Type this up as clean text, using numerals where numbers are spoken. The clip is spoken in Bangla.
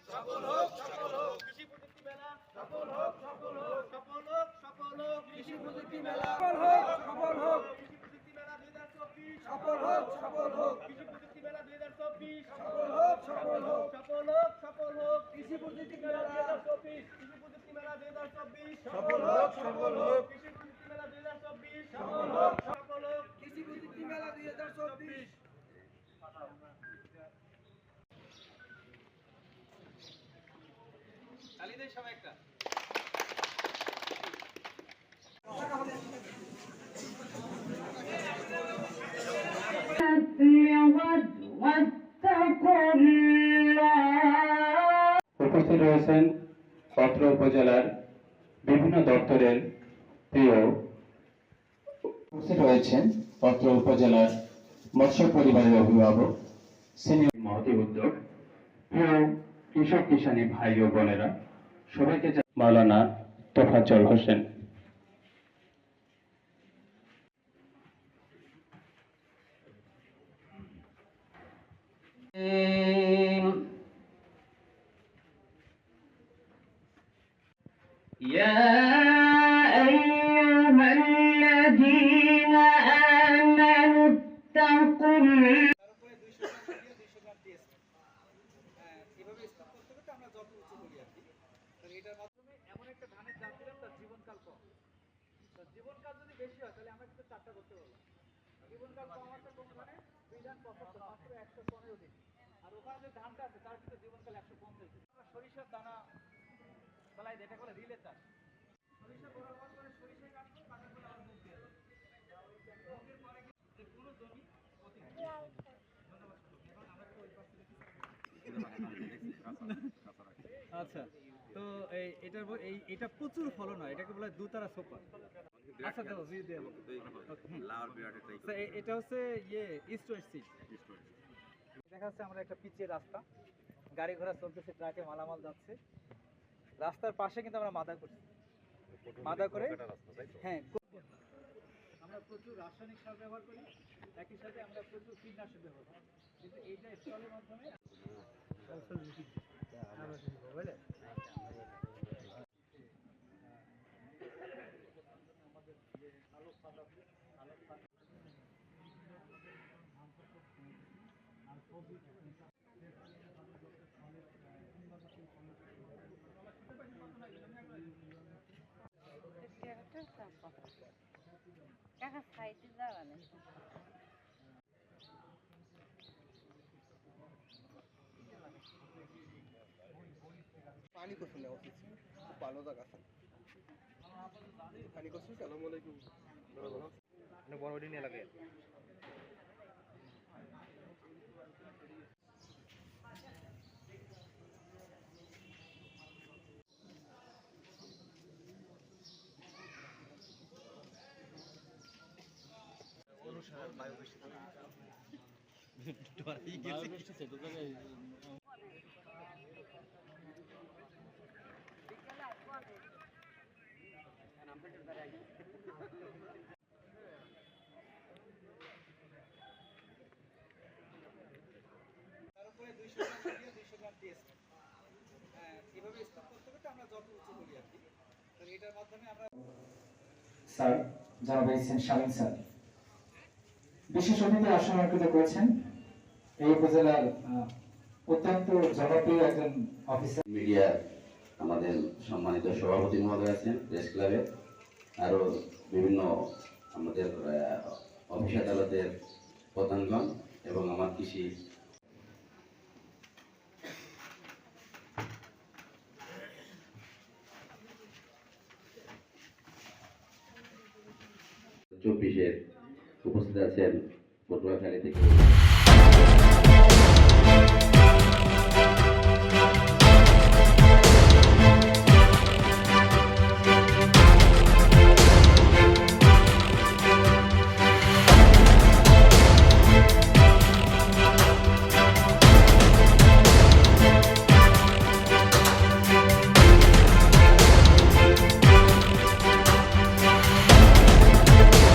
সফল হোক সফল হোক কৃষি প্রযুক্তি মেলা সফল হোক সফল হোক সফল হোক সফল হোক কৃষি প্রযুক্তি মেলা সফল হোক সফল হোক কৃষি প্রযুক্তি মেলা 2024 সফল হোক সফল হোক কৃষি প্রযুক্তি মেলা 2024 সফল হোক সফল হোক সফল হোক সফল হোক কৃষি প্রযুক্তি মেলা 2024 কৃষি প্রযুক্তি মেলা 2024 সফল হোক সফল হোক কৃষি প্রযুক্তি মেলা 2024 সফল হোক সফল হোক কৃষি প্রযুক্তি মেলা 2024 তালি দেই সবাই একটা উপস্থিত রয়েছেন অত্র উপজেলার বিভিন্ন দপ্তরের প্রিয় উপস্থিত রয়েছেন অত্র উপজেলার মৎস্য পরিবারের অভিভাবক সিনিয়র মহতি উদ্যোগ প্রিয় কৃষক কিষানী ভাই ও বোনেরা সবাইকে মাওলানা তোফাজ্জল হোসেন। يا أيها الذين آمنوا اتقوا الله এভাবে স্টপ করতে করতে আমরা যত উঁচু করি আর কি এটার মাধ্যমে এমন একটা ধানের জাত দিলাম তার জীবনকাল কম তো জীবনকাল যদি বেশি হয় তাহলে আমরা কিন্তু চারটা করতে পারলাম জীবনকাল কম আছে কোনখানে বিধান 75 মাত্র 115 দিন আর ওখানে যে ধানটা আছে তার কিন্তু জীবনকাল 150 দিন আমরা সরিষার দানা ফলাই এটা করে রিলে চাষ সরিষা বড় হওয়ার পরে সরিষায় কাটবো কাটার পরে আবার মুখ দিয়ে মুখের পরে কিন্তু পুরো জমি অতি ধন্যবাদ এবং আমরা তো ওই পাশে আচ্ছা তো এটা প্রচুর ফলন হয় এটাকে বলা হয় দুতারা সুপার আচ্ছা দাও জি দেব লাউর বিরাট একটা এটা হচ্ছে ইস্ট ওয়েস্ট সিড দেখা যাচ্ছে আমরা একটা পিচের রাস্তা গাড়ি ঘোড়া চলতেছে ট্রাকে মালামাল যাচ্ছে রাস্তার পাশে কিন্তু আমরা মাদা করছি মাদা করে হ্যাঁ আমরা প্রচুর রাসায়নিক সার ব্যবহার করি একই সাথে আমরা প্রচুর কীটনাশক ব্যবহার করি কিন্তু এইটা স্টলের মাধ্যমে पानी को सुने ऑफिस पालो तक आसा पानी को सुने अस्सलाम वालेकुम ने बड़ बड़ी नहीं लगे অনুসার বায়ু বেশি ডরাই গেছে বেশি সেটা জায়গায় তারপরে 200 গ্রাম দিয়ে 200 গ্রাম টেস্ট এভাবে স্টপ করতে করতে আমরা যত উঁচু করি আর কি তো এটার মাধ্যমে আমরা স্যার যারা বলছেন শামিন স্যার বিশেষ অতিথি আসন অলঙ্কৃত করেছেন এই উপজেলার অত্যন্ত জনপ্রিয় একজন অফিসার মিডিয়া আমাদের সম্মানিত সভাপতি মহোদয় আছেন প্রেস ক্লাবের আরও বিভিন্ন আমাদের অফিস আদালতের প্রধানগণ এবং আমার কৃষি চব্বিশের উপস্থিত আছেন পটুয়াখালী থেকে